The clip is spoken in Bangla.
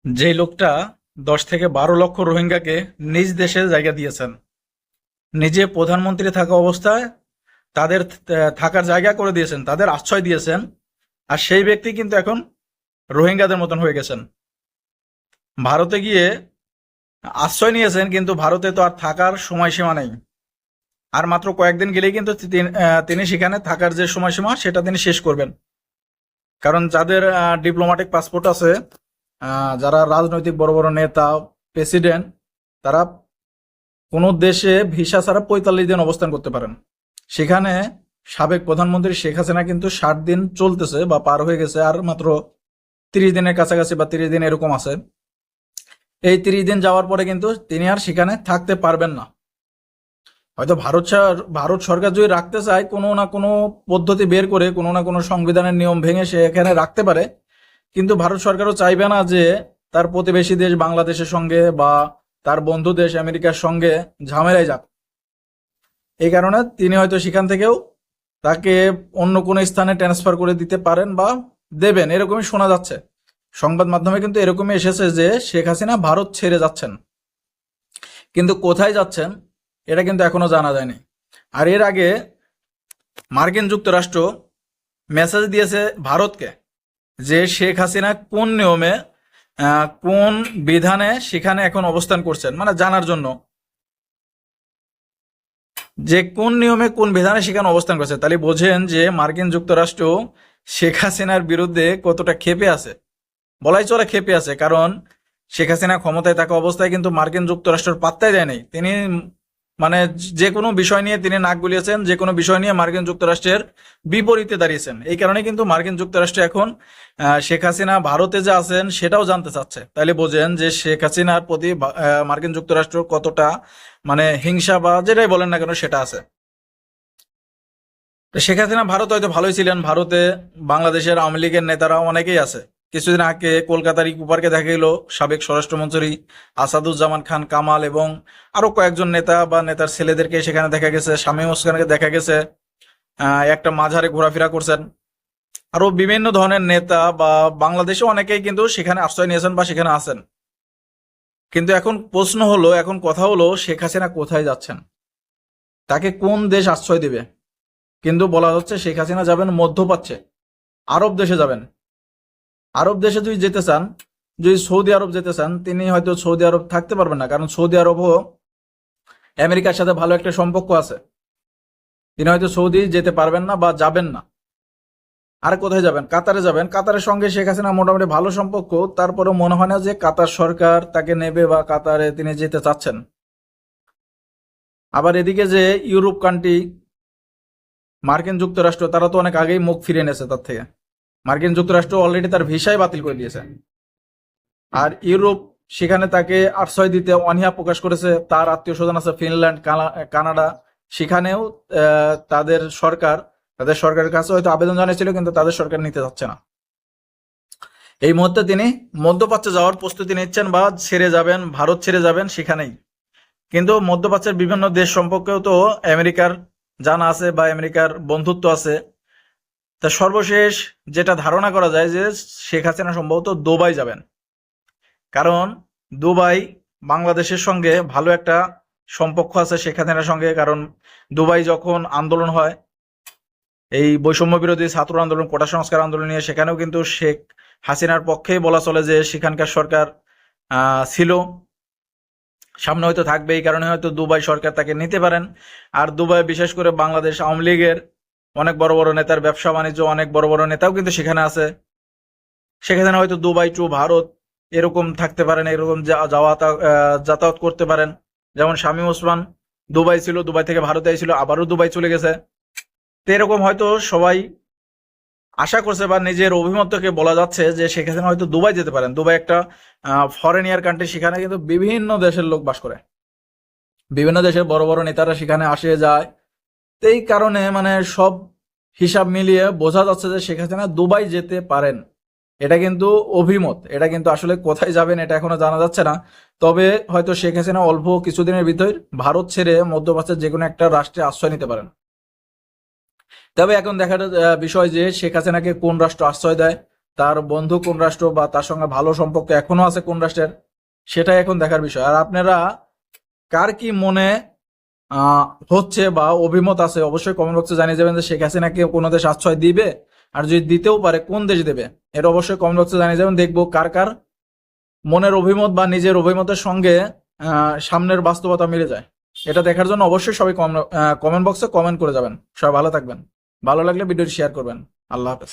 যে লোকটা 10 থেকে 12 লক্ষ রোহিঙ্গাকে নিজ দেশে জায়গা দিয়েছেন, নিজে প্রধানমন্ত্রী থাকা অবস্থায় তাদের থাকার জায়গা করে দিয়েছেন, তাদের আশ্রয় দিয়েছেন। আর সেই ব্যক্তি কিন্তু এখন রোহিঙ্গাদের মতন হয়ে গেছেন। ভারতে গিয়ে আশ্রয় নিয়েছেন, কিন্তু ভারতে তো আর থাকার সময়সীমা নেই। আর মাত্র কয়েকদিন গেলেই কিন্তু তিনি সেখানে থাকার যে সময়সীমা সেটা তিনি শেষ করবেন। কারণ যাদের ডিপ্লোম্যাটিক পাসপোর্ট আছে, যারা রাজনৈতিক বড় বড় নেতা, প্রেসিডেন্ট, তারা কোনো দেশে ভিসা ছাড়া 45 দিন অবস্থান করতে পারেন। সেখানে সাবেক প্রধানমন্ত্রী শেখ হাসিনা কিন্তু 60 দিন চলতেছে বা পার হয়ে গেছে, আর মাত্র 30 দিনের কাছাকাছি বা 30 দিন এরকম আছে। এই 30 দিন যাওয়ার পরে কিন্তু তিনি আর সেখানে থাকতে পারবেন না। হয়তো ভারত সরকার যদি রাখতে চায়, কোনো না কোনো পদ্ধতি বের করে, কোনো না কোনো সংবিধানের নিয়ম ভেঙে সে এখানে রাখতে পারে। কিন্তু ভারত সরকারও চাইবে না যে তার প্রতিবেশী দেশ বাংলাদেশের সঙ্গে বা তার বন্ধু দেশ আমেরিকার সঙ্গে ঝামেলায় যাক। এই কারণে তিনি হয়তো সেখান থেকেও তাকে অন্য কোনো স্থানে ট্রান্সফার করে দিতে পারেন বা দেবেন, এরকমই শোনা যাচ্ছে। সংবাদ মাধ্যমে কিন্তু এরকমই এসেছে যে শেখ হাসিনা ভারত ছেড়ে যাচ্ছেন, কিন্তু কোথায় যাচ্ছেন এটা কিন্তু এখনো জানা যায়নি। আর এর আগে মার্কিন যুক্তরাষ্ট্র মেসেজ দিয়েছে ভারতকে যে শেখ হাসিনা কোন নিয়মে, কোন বিধানে সেখানে এখন অবস্থান করছেন, মানে জানার জন্য যে কোন নিয়মে কোন বিধানে সেখানে অবস্থান করছে। তাহলে বোঝেন যে মার্কিন যুক্তরাষ্ট্র শেখ হাসিনার বিরুদ্ধে কতটা ক্ষেপে আছে। বলাই চলে ক্ষেপে আছে, কারণ শেখ হাসিনা ক্ষমতায় থাকা অবস্থায় কিন্তু মার্কিন যুক্তরাষ্ট্রের পাত্তাই দেয় নাই। তিনি মানে যে কোনো বিষয় নিয়ে তিনি নাক গুলিয়েছেন, যে কোনো বিষয় নিয়ে মার্কিন যুক্তরাষ্ট্রের বিপরীতে দাঁড়িয়েছেন। এই কারণে কিন্তু মার্কিন যুক্তরাষ্ট্র এখন শেখ হাসিনা ভারতে যে আছেন সেটাও জানতে চাচ্ছে। তাইলে বোঝেন যে শেখ হাসিনার প্রতি মার্কিন যুক্তরাষ্ট্র কতটা মানে হিংসা বা যেটাই বলেন না কেন সেটা আছে। তো শেখ হাসিনা ভারত হয়তো ভালোই ছিলেন, ভারতে বাংলাদেশের আওয়ামী লীগের নেতারা অনেকেই আছে। কিছুদিন আগে কলকাতার ইকো পার্কে দেখা গেল সাবেক স্বরাষ্ট্রমন্ত্রী আসাদুজ্জামান খান কামাল এবং আরো কয়েকজন নেতা বা নেতার ছেলেদেরকে সেখানে দেখা গেছে। শামীম ওসমানকে দেখা গেছে একটা মাঝারে ঘোরাফেরা করছেন। আরো বিভিন্ন ধরনের নেতা বা বাংলাদেশে অনেকেই কিন্তু সেখানে আশ্রয় নিয়েছেন বা সেখানে আছেন। কিন্তু এখন প্রশ্ন হলো, এখন কথা হলো শেখ হাসিনা কোথায় যাচ্ছেন, তাকে কোন দেশ আশ্রয় দিবে। কিন্তু বলা হচ্ছে শেখ হাসিনা যাবেন মধ্যপ্রাচ্যে, আরব দেশে যাবেন। আরব দেশে যদি যেতে চান, যদি সৌদি আরব যেতে চান, তিনি হয়তো সৌদি আরব থাকতে পারবেন না, কারণ সৌদি আরবও আমেরিকার সাথে ভালো একটা সম্পর্ক আছে। তিনি হয়তো সৌদি যেতে পারবেন না বা যাবেন না। আর কোথায় যাবেন? কাতারে যাবেন। কাতারের সঙ্গে শেখ হাসিনা মোটামুটি ভালো সম্পর্ক, তারপরেও মনে হয় না যে কাতার সরকার তাকে নেবে বা কাতারে তিনি যেতে চাচ্ছেন। আবার এদিকে যে ইউরোপ কান্ট্রি, মার্কিন যুক্তরাষ্ট্র, তারা তো অনেক আগেই মুখ ফিরিয়ে নিয়েছে তার থেকে। মার্কিন যুক্তরাষ্ট্র অলরেডি তার ভিসাই বাতিল করে দিয়েছে। আর ইউরোপ সেখানে তাকে আশ্রয় দিতে অনীহা প্রকাশ করেছে। তার আত্মীয় স্বজন আছে ফিনল্যান্ড, কানাডা, সেখানেও তাদের সরকারের কাছে হয়তো আবেদন জানিয়েছিল, কিন্তু তাদের সরকার নিতে যাচ্ছে না। এই মুহূর্তে তিনি মধ্যপ্রাচ্যে যাওয়ার প্রস্তুতি নিচ্ছেন বা ছেড়ে যাবেন, ভারত ছেড়ে যাবেন সেখানেই। কিন্তু মধ্যপ্রাচ্যের বিভিন্ন দেশ সম্পর্কেও তো আমেরিকার জানা আছে বা আমেরিকার বন্ধুত্ব আছে। তা সর্বশেষ যেটা ধারণা করা যায় যে শেখ হাসিনা সম্ভবত দুবাই যাবেন, কারণ দুবাই বাংলাদেশের সঙ্গে ভালো একটা সম্পর্ক আছে শেখ হাসিনার সঙ্গে। কারণ দুবাই যখন আন্দোলন হয়, এই বৈষম্য বিরোধী ছাত্র আন্দোলন, কোটা সংস্কার আন্দোলন নিয়ে, সেখানেও কিন্তু শেখ হাসিনার পক্ষেই বলা চলে যে সেখানকার সরকার ছিল, সামনে হয়তো থাকবে। এই কারণে হয়তো দুবাই সরকার তাকে নিতে পারেন। আর দুবাই বিশেষ করে বাংলাদেশ আওয়ামী লীগের অনেক বড় বড় নেতার ব্যবসা বাণিজ্য, অনেক বড় বড় নেতাও কিন্তু সেখানে আছে। সেখানে হয়তো দুবাই টু ভারত এরকম থাকতে পারেন, এরকম যাতায়াত করতে পারেন। যেমন শামীম ওসমান দুবাই ছিল, দুবাই থেকে ভারতে এসেছিল, আবারও দুবাই চলে গেছে। তো এরকম হয়তো সবাই আশা করছে বা নিজের অভিমত থেকে বলা যাচ্ছে যে শেখ হাসিনা হয়তো দুবাই যেতে পারেন। দুবাই একটা ফরেনিয়ার কান্ট্রি, সেখানে কিন্তু বিভিন্ন দেশের লোক বাস করে, বিভিন্ন দেশের বড় বড় নেতারা সেখানে আসে যায়। তো এই কারণে মানে সব হিসাব মিলিয়ে বোঝা যাচ্ছে যে শেখ হাসিনা দুবাই যেতে পারেন। এটা কিন্তু অভিমত, এটা কিন্তু আসলে কোথায় যাবেন এটা এখনো জানা যাচ্ছে না। তবে হয়তো শেখ হাসিনা অল্প কিছুদিনের ভিতর ভারত ছেড়ে মধ্যপ্রাচ্যের যে কোনো একটা রাষ্ট্রে আশ্রয় নিতে পারেন। তবে এখন দেখার বিষয় যে শেখ হাসিনাকে কোন রাষ্ট্র আশ্রয় দেয় তার বন্ধু কোন রাষ্ট্র বা তার সঙ্গে ভালো সম্পর্ক এখনো আছে কোন রাষ্ট্রের, সেটাই এখন দেখার বিষয়। আর আপনারা কার কি মনে হচ্ছে বা অভিমত আছে অবশ্যই কমেন্ট বক্সে জানিয়ে যাবেন যে শেখ হাসিনাকে কোনো দেশ আশ্রয় দিবে, আর যদি দিতেও পারে কোন দেশ দেবে, এটা অবশ্যই কমেন্ট বক্সে জানিয়ে যাবেন। দেখবো কার কার মনের অভিমত বা নিজের অভিমতের সঙ্গে সামনের বাস্তবতা মিলে যায়। এটা দেখার জন্য অবশ্যই সবাই কমেন্ট বক্সে কমেন্ট করে যাবেন। সবাই ভালো থাকবেন, ভালো লাগলে ভিডিওটি শেয়ার করবেন। আল্লাহ হাফেজ।